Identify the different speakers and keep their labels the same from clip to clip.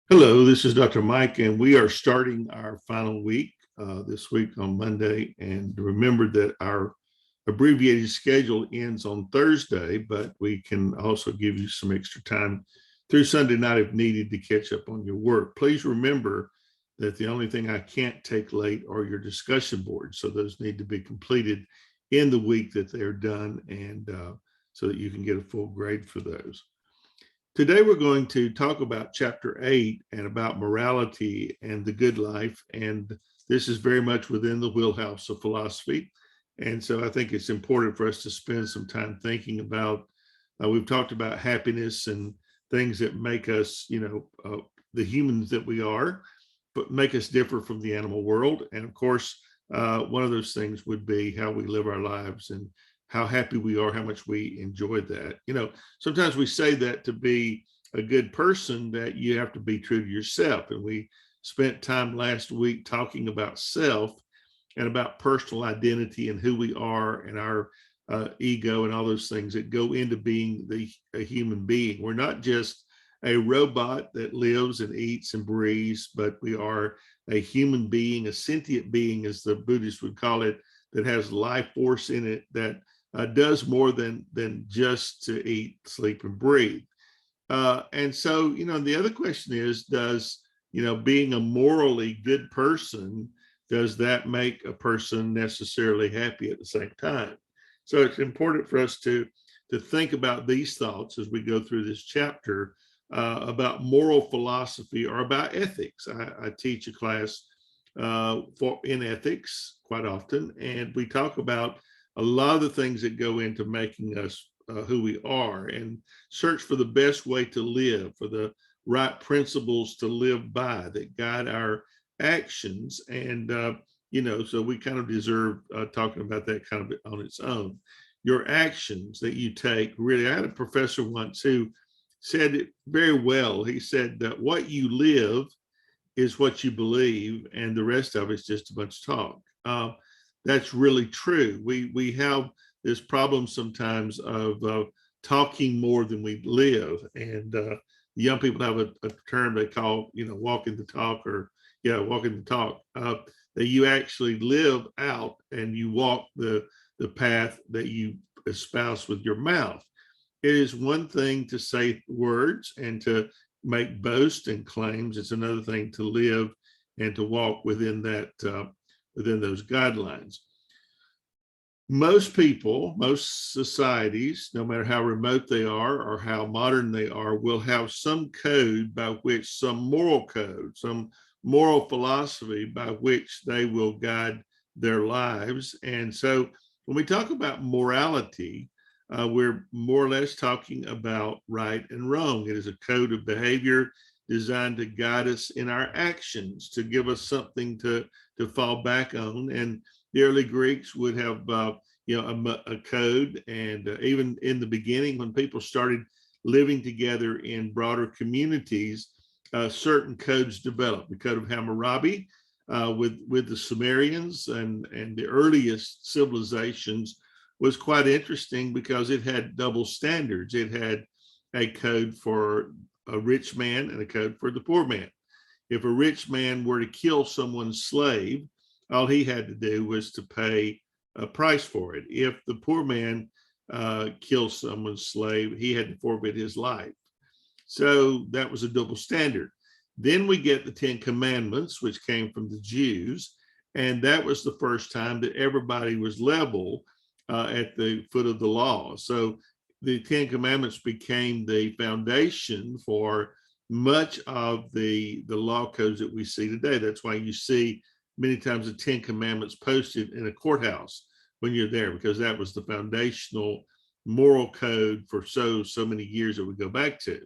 Speaker 1: Hello, this is Dr. Mike, and we are starting our final week this week on Monday. And remember that our abbreviated schedule ends on Thursday, but we can also give you some extra time through Sunday night if needed to catch up on your work. Please remember that the only thing I can't take late are your discussion boards. So those need to be completed in the week that they're done, and so that you can get a full grade for those. Today, we're going to talk about chapter 8 and about morality and the good life. And this is very much within the wheelhouse of philosophy. And so I think it's important for us to spend some time thinking about, we've talked about happiness and things that make us, the humans that we are, but make us differ from the animal world. And of course, one of those things would be how we live our lives and how happy we are, how much we enjoy that. Sometimes we say that to be a good person, that you have to be true to yourself. And we spent time last week talking about self and about personal identity and who we are and our ego and all those things that go into being a human being. We're not just a robot that lives and eats and breathes, but we are a human being, a sentient being, as the Buddhists would call it, that has life force in it, that does more than just to eat, sleep, and breathe. And so, the other question is, does, being a morally good person, does that make a person necessarily happy at the same time? So it's important for us to think about these thoughts as we go through this chapter about moral philosophy or about ethics. I teach a class in ethics quite often, and we talk about a lot of the things that go into making us who we are, and search for the best way to live, for the right principles to live by that guide our actions. And, so we kind of deserve talking about that kind of on its own. Your actions that you take, really, I had a professor once who said it very well. He said that what you live is what you believe, and the rest of it's just a bunch of talk. That's really true. We have this problem sometimes of talking more than we live, and young people have a term they call, walking the talk, or walking the talk. That you actually live out and you walk the path that you espouse with your mouth. It is one thing to say words and to make boasts and claims. It's another thing to live and to walk within that within those guidelines. Most people, most societies, no matter how remote they are or how modern they are, will have some code by which, some moral code, some moral philosophy by which they will guide their lives. And so when we talk about morality, we're more or less talking about right and wrong. It is a code of behavior designed to guide us in our actions, to give us something to fall back on. And the early Greeks would have, a code. And even in the beginning, when people started living together in broader communities, certain codes developed. The Code of Hammurabi with the Sumerians and the earliest civilizations was quite interesting because it had double standards. It had a code for a rich man and a code for the poor man. If a rich man were to kill someone's slave, all he had to do was to pay a price for it. If the poor man killed someone's slave, he had to forfeit his life. So that was a double standard. Then we get the Ten Commandments, which came from the Jews. And that was the first time that everybody was level at the foot of the law. So the Ten Commandments became the foundation for much of the law codes that we see today. That's why you see many times the Ten Commandments posted in a courthouse when you're there, because that was the foundational moral code for so many years that we go back to.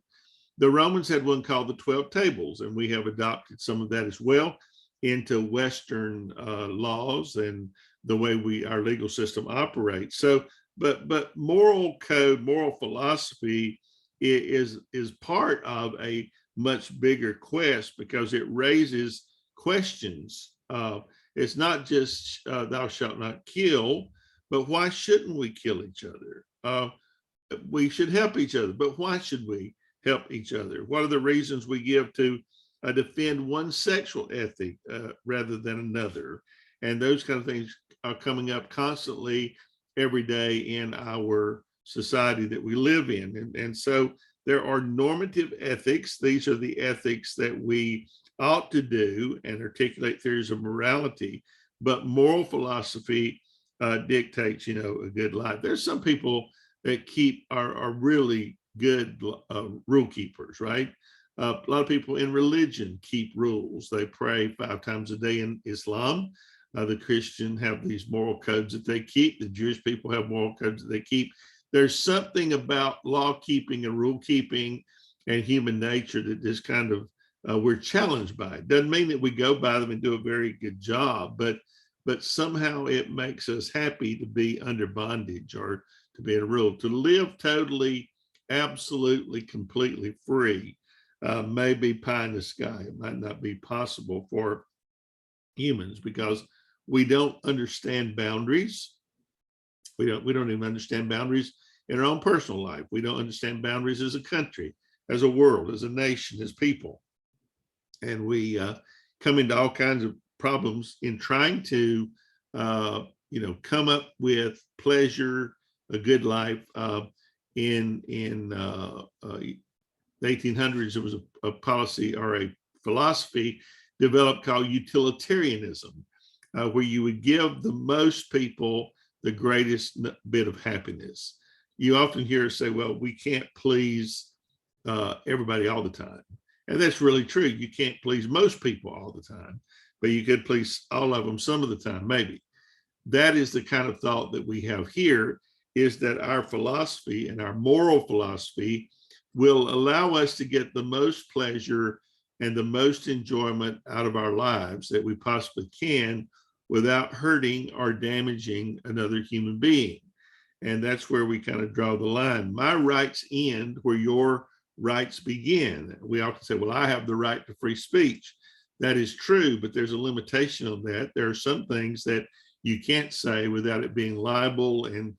Speaker 1: The Romans had one called the 12 Tables, and we have adopted some of that as well into Western laws and the way our legal system operates. So, but moral code, moral philosophy is part of a much bigger quest, because it raises questions. It's not just thou shalt not kill, but why shouldn't we kill each other? We should help each other, but why should we help each other? What are the reasons we give to defend one sexual ethic rather than another. And those kind of things are coming up constantly every day in our society that we live in. And so there are normative ethics. These are the ethics that we ought to do and articulate theories of morality. But moral philosophy dictates, a good life. There's some people that are really good rule keepers, right? A lot of people in religion keep rules. They pray 5 times a day in Islam. The Christian have these moral codes that they keep. The Jewish people have moral codes that they keep. There's something about law keeping and rule keeping and human nature that just kind of we're challenged by. It doesn't mean that we go by them and do a very good job, but somehow it makes us happy to be under bondage or to be in a rule. To live totally, absolutely, completely free may be pie in the sky. It might not be possible for humans because we don't understand boundaries. We don't even understand boundaries in our own personal life. We don't understand boundaries as a country, as a world, as a nation, as people. And we come into all kinds of problems in trying to, come up with pleasure, a good life. In the 1800s, there was a policy or a philosophy developed called utilitarianism, where you would give the most people the greatest bit of happiness. You often hear us say, well, we can't please everybody all the time. And that's really true. You can't please most people all the time, but you could please all of them some of the time, maybe. That is the kind of thought that we have here, is that our philosophy and our moral philosophy will allow us to get the most pleasure and the most enjoyment out of our lives that we possibly can without hurting or damaging another human being. And that's where we kind of draw the line. My rights end where your rights begin. We often say, well, I have the right to free speech. That is true, but there's a limitation on that. There are some things that you can't say without it being libel and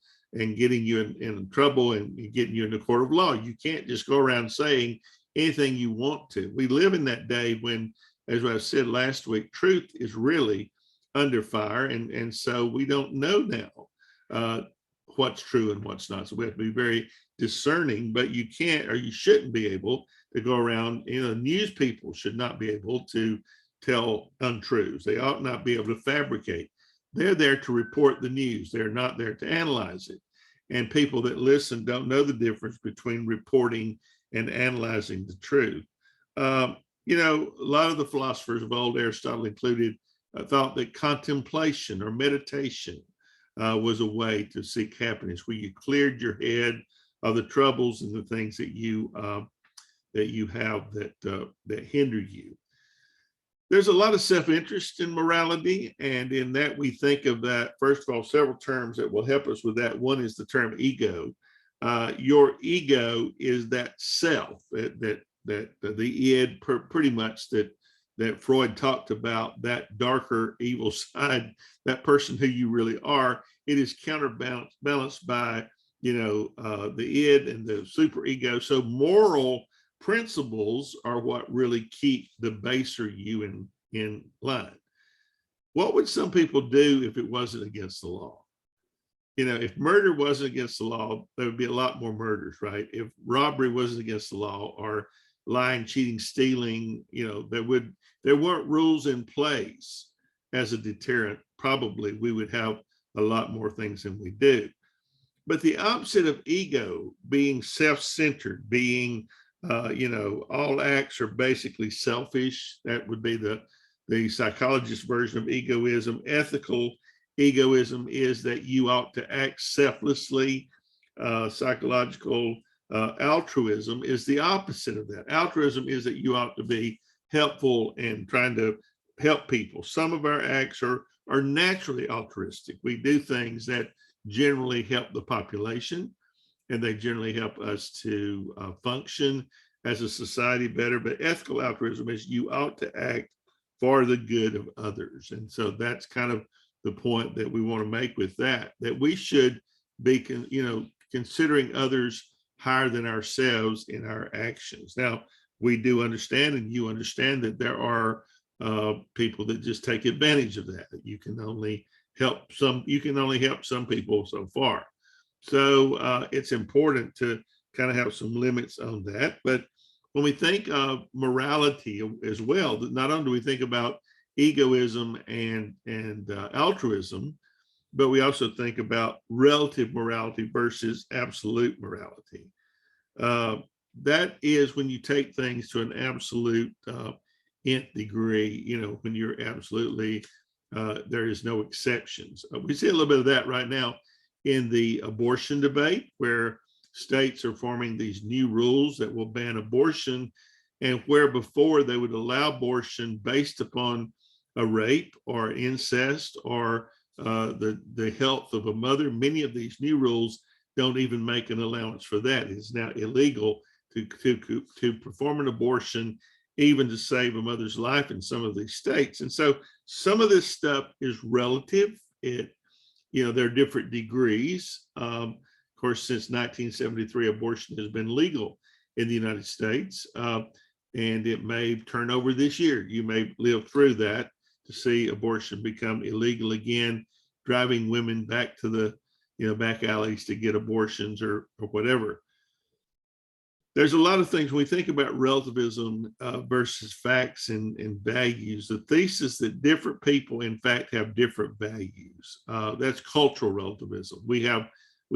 Speaker 1: getting you in trouble and getting you in the court of law. You can't just go around saying anything you want to. We live in that day when, as I said last week, truth is really under fire. And so we don't know now what's true and what's not. So we have to be very discerning, but you can't, or you shouldn't be able to go around, news people should not be able to tell untruths. They ought not be able to fabricate. They're there to report the news. They're not there to analyze it. And people that listen don't know the difference between reporting and analyzing the truth. A lot of the philosophers of old, Aristotle included, thought that contemplation or meditation was a way to seek happiness, where you cleared your head of the troubles and the things that you have that hinder you. There's a lot of self-interest in morality, and in that we think of that, first of all, several terms that will help us with that. One is the term ego. Your ego is that self, that the id, pretty much that Freud talked about, that darker evil side, that person who you really are. It is counterbalanced by the id and the superego. So moral principles are what really keep the baser you in line. What would some people do if it wasn't against the law? If murder wasn't against the law, there would be a lot more murders, right? If robbery wasn't against the law, or lying, cheating, stealing, there weren't rules in place as a deterrent. Probably we would have a lot more things than we do. But the opposite of ego, being self-centered, being all acts are basically selfish. That would be the psychologist version of egoism. Ethical egoism is that you ought to act selflessly. Psychological altruism is the opposite of that. Altruism is that you ought to be helpful and trying to help people. Some of our acts are naturally altruistic. We do things that generally help the population, and they generally help us to function as a society better. But ethical altruism is you ought to act for the good of others. And so that's kind of the point that we want to make with that we should be, considering others higher than ourselves in our actions. Now, we do understand, and you understand, that there are people that just take advantage of that. You can only help some. You can only help some people so far. So it's important to kind of have some limits on that. But when we think of morality as well, not only do we think about egoism and altruism, but we also think about relative morality versus absolute morality. That is when you take things to an absolute nth degree, when you're absolutely, there is no exceptions. We see a little bit of that right now in the abortion debate, where states are forming these new rules that will ban abortion, and where before they would allow abortion based upon a rape or incest or the health of a mother. Many of these new rules don't even make an allowance for that. It's now illegal to perform an abortion, even to save a mother's life in some of these states. And so some of this stuff is relative. There are different degrees. Of course, since 1973, abortion has been legal in the United States, and it may turn over this year. You may live through that to see abortion become illegal again, driving women back to the back alleys to get abortions or whatever. There's a lot of things when we think about relativism versus facts and values. The thesis that different people, in fact, have different values. That's cultural relativism. We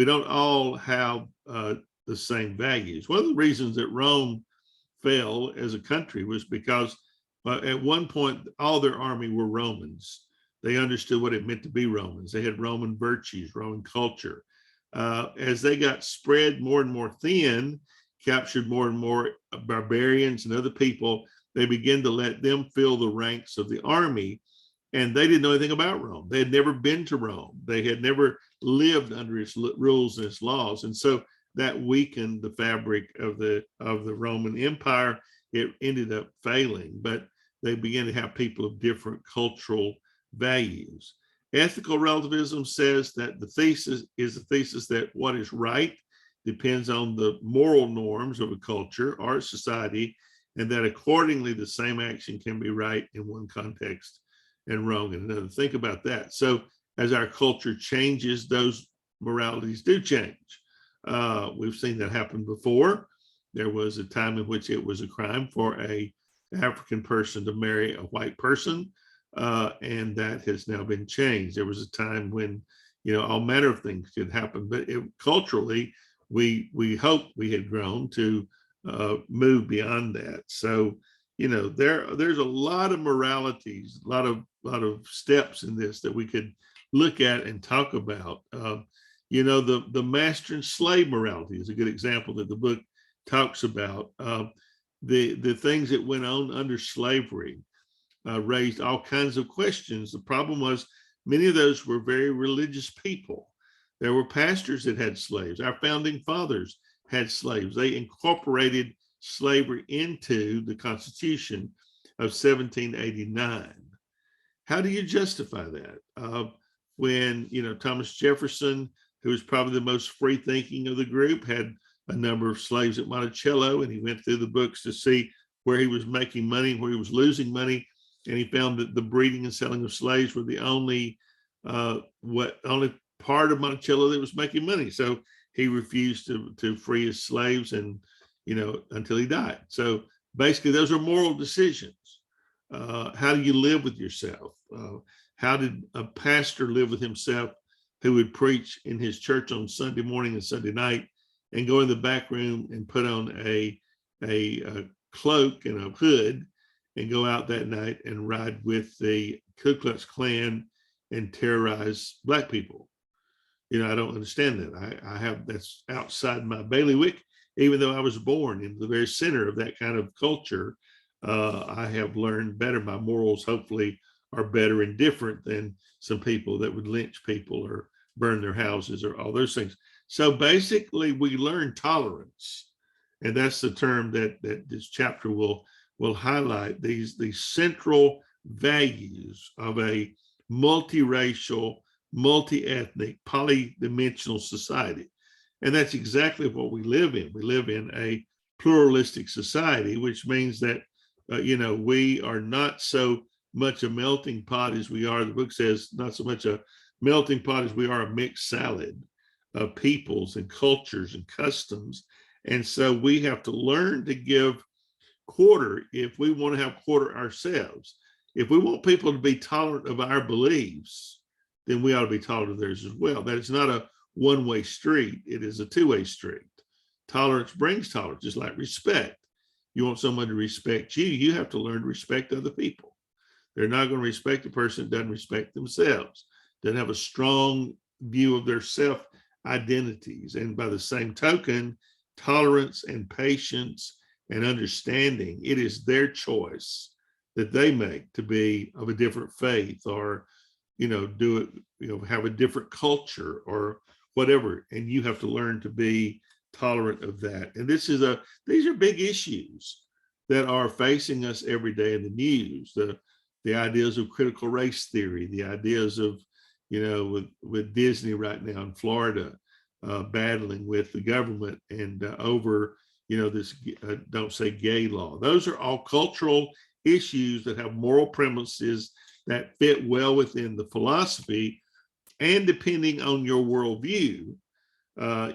Speaker 1: don't all have the same values. One of the reasons that Rome fell as a country was because at one point, all their army were Romans. They understood what it meant to be Romans. They had Roman virtues, Roman culture. As they got spread more and more thin, captured more and more barbarians and other people, they began to let them fill the ranks of the army. And they didn't know anything about Rome. They had never been to Rome. They had never lived under its rules and its laws. And so that weakened the fabric of the Roman Empire. It ended up failing, but they began to have people of different cultural values. Ethical relativism says that the thesis that what is right depends on the moral norms of a culture or a society, and that accordingly the same action can be right in one context and wrong in another. Think about that. So as our culture changes, those moralities do change. We've seen that happen before. There was a time in which it was a crime for an African person to marry a white person, and that has now been changed. There was a time when all manner of things could happen, but culturally, we hope we had grown to move beyond that. So there's a lot of moralities, a lot of steps in this that we could look at and talk about. The master and slave morality is a good example that the book talks about. The things that went on under slavery raised all kinds of questions. The problem was many of those were very religious people. There were pastors that had slaves. Our founding fathers had slaves. They incorporated slavery into the Constitution of 1789. How do you justify that? When Thomas Jefferson, who was probably the most free thinking of the group, had a number of slaves at Monticello, and he went through the books to see where he was making money, where he was losing money, and he found that the breeding and selling of slaves were the only part of Monticello that was making money. So he refused to free his slaves, and until he died. So basically, those are moral decisions. How do you live with yourself? How did a pastor live with himself who would preach in his church on Sunday morning and Sunday night and go in the back room and put on a cloak and a hood and go out that night and ride with the Ku Klux Klan and terrorize Black people? I don't understand that. That's outside my bailiwick, even though I was born in the very center of that kind of culture. I have learned better. My morals hopefully are better and different than some people that would lynch people or burn their houses or all those things. So basically we learn tolerance. And that's the term that this chapter will highlight, these central values of a multiracial, multi-ethnic, polydimensional society. And that's exactly what we live in. We live in a pluralistic society, which means that, we are not so much a melting pot as we are, the book says, not so much a melting pot as we are a mixed salad of peoples and cultures and customs. And so we have to learn to give quarter if we want to have quarter ourselves. If we want people to be tolerant of our beliefs, then we ought to be tolerant of theirs as well. That is not a one-way street. It is a two-way street. Tolerance brings tolerance, just like respect. You want someone to respect you, you have to learn to respect other people. They're not going to respect a person that doesn't respect themselves, doesn't have a strong view of their self-identities. And by the same token, tolerance and patience and understanding, it is their choice that they make to be of a different faith, or do it, have a different culture or whatever. And you have to learn to be tolerant of that. And these are big issues that are facing us every day in the news. The ideas of critical race theory, the ideas of, with Disney right now in Florida, battling with the government and over, this don't say gay law. Those are all cultural issues that have moral premises that fit well within the philosophy. And depending on your worldview,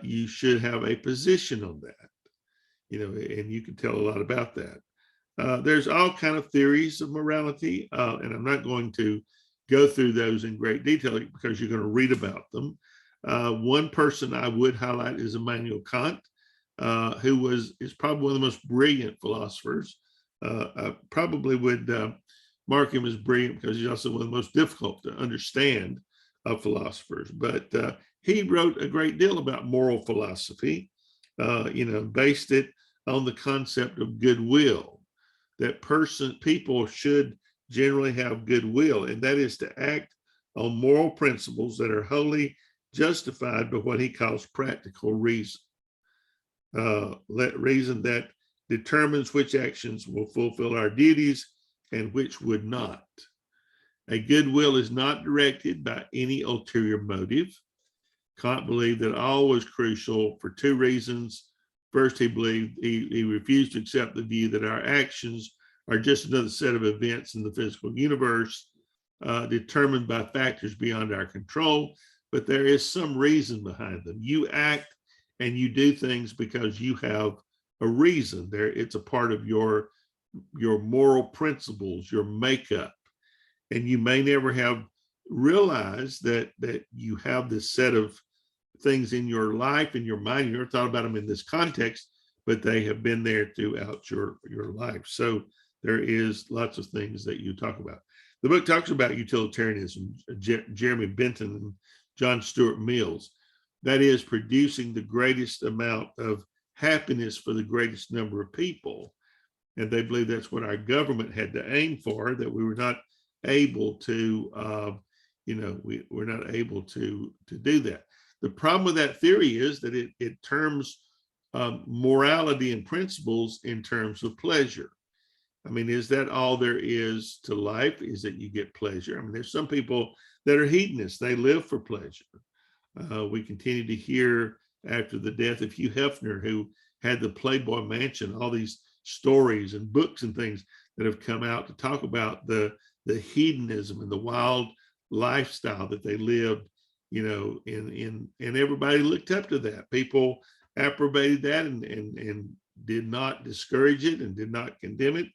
Speaker 1: you should have a position on that, and you can tell a lot about that. There's all kind of theories of morality, and I'm not going to go through those in great detail because you're going to read about them. One person I would highlight is Immanuel Kant, who is probably one of the most brilliant philosophers. I probably would mark him as brilliant because he's also one of the most difficult to understand of philosophers. But he wrote a great deal about moral philosophy, based it on the concept of goodwill, that people should generally have goodwill, and that is to act on moral principles that are wholly justified by what he calls practical reason. Reason that determines which actions will fulfill our duties and which would not. A goodwill is not directed by any ulterior motive. Kant believed that all was crucial for two reasons. First, he believed he refused to accept the view that our actions are just another set of events in the physical universe, determined by factors beyond our control, but there is some reason behind them. You act and you do things because you have a reason. It's a part of your moral principles, your makeup. And you may never have realized that you have this set of things in your life, in your mind. You never thought about them in this context, but they have been there throughout your life. So there is lots of things that you talk about. The book talks about utilitarianism, Jeremy Bentham and John Stuart Mills. That is producing the greatest amount of happiness for the greatest number of people. And they believe that's what our government had to aim for, that we were not able to, we're not able to do that. The problem with that theory is that it terms morality and principles in terms of pleasure. I mean, is that all there is to life? Is that you get pleasure? I mean, there's some people that are hedonists. They live for pleasure. We continue to hear after the death of Hugh Hefner, who had the Playboy Mansion, all these stories and books and things that have come out to talk about the hedonism and the wild lifestyle that they lived, and everybody looked up to that. People approbated that and did not discourage it and did not condemn it,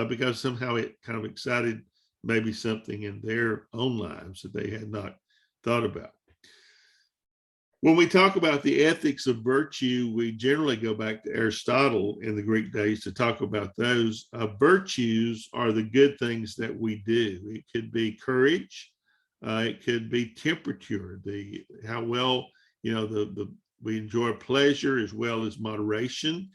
Speaker 1: because somehow it kind of excited maybe something in their own lives that they had not thought about. When we talk about the ethics of virtue, we generally go back to Aristotle in the Greek days to talk about those. Virtues are the good things that we do. It could be courage, it could be temperature, how well we enjoy pleasure, as well as moderation.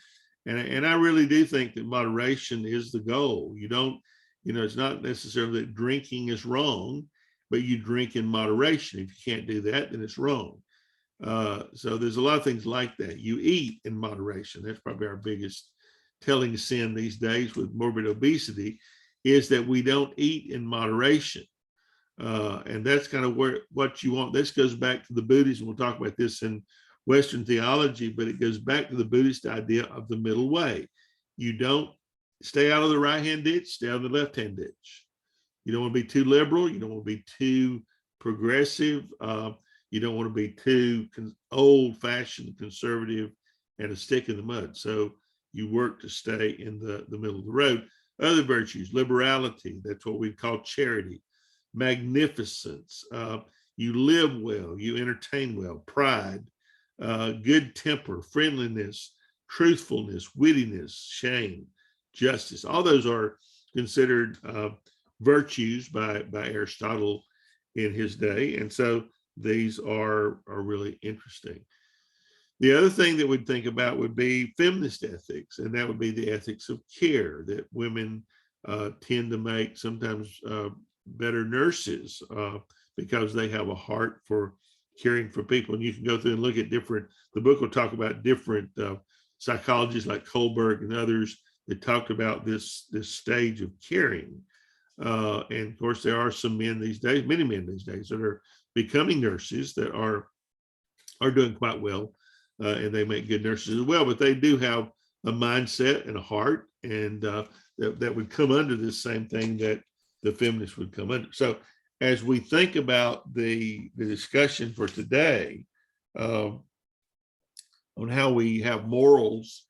Speaker 1: And I really do think that moderation is the goal. You don't, it's not necessarily that drinking is wrong, but you drink in moderation. If you can't do that, then it's wrong. So there's a lot of things like that. You eat in moderation. That's probably our biggest telling sin these days with morbid obesity, is that we don't eat in moderation. And that's kind of what you want. This goes back to the Buddhism. We'll talk about this in Western theology, but it goes back to the Buddhist idea of the middle way. You don't stay out of the right-hand ditch, stay out of the left-hand ditch. You don't want to be too liberal. You don't want to be too progressive. You don't want to be too old-fashioned conservative and a stick in the mud. So you work to stay in the middle of the road. Other virtues, liberality, that's what we call charity, magnificence, you live well, you entertain well, pride, good temper, friendliness, truthfulness, wittiness, shame, justice. All those are considered virtues by Aristotle in his day. And so these are really interesting. The other thing that we'd think about would be feminist ethics, and that would be the ethics of care, that women tend to make sometimes better nurses because they have a heart for caring for people. And you can go through and look at the book will talk about different psychologists like Kohlberg and others that talked about this stage of caring. And of course, there are some men these days, many men these days, that are becoming nurses that are doing quite well. And they make good nurses as well, but they do have a mindset and a heart, and that would come under this same thing that the feminists would come under. So as we think about the discussion for today on how we have morals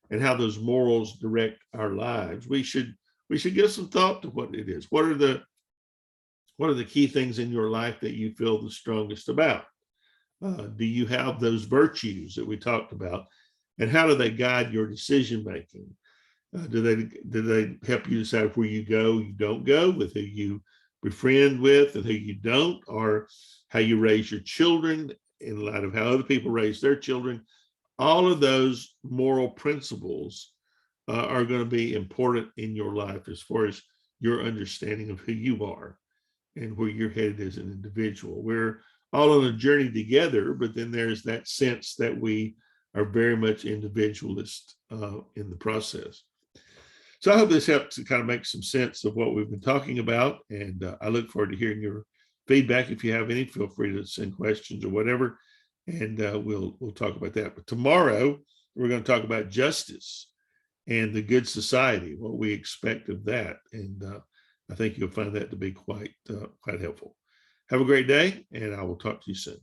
Speaker 1: and how those morals direct our lives, we should give some thought to what it is. What are the key things in your life that you feel the strongest about? Do you have those virtues that we talked about, and how do they guide your decision making? Do they help you decide where you go, you don't go, with who you befriend with and who you don't, or how you raise your children in light of how other people raise their children? All of those moral principles are going to be important in your life as far as your understanding of who you are and where you're headed as an individual. We're all on a journey together, but then there's that sense that we are very much individualist in the process. So I hope this helps to kind of make some sense of what we've been talking about, and I look forward to hearing your feedback. If you have any, feel free to send questions or whatever, and we'll talk about that. But tomorrow we're going to talk about justice and the good society, what we expect of that, and I think you'll find that to be quite helpful. Have a great day, and I will talk to you soon.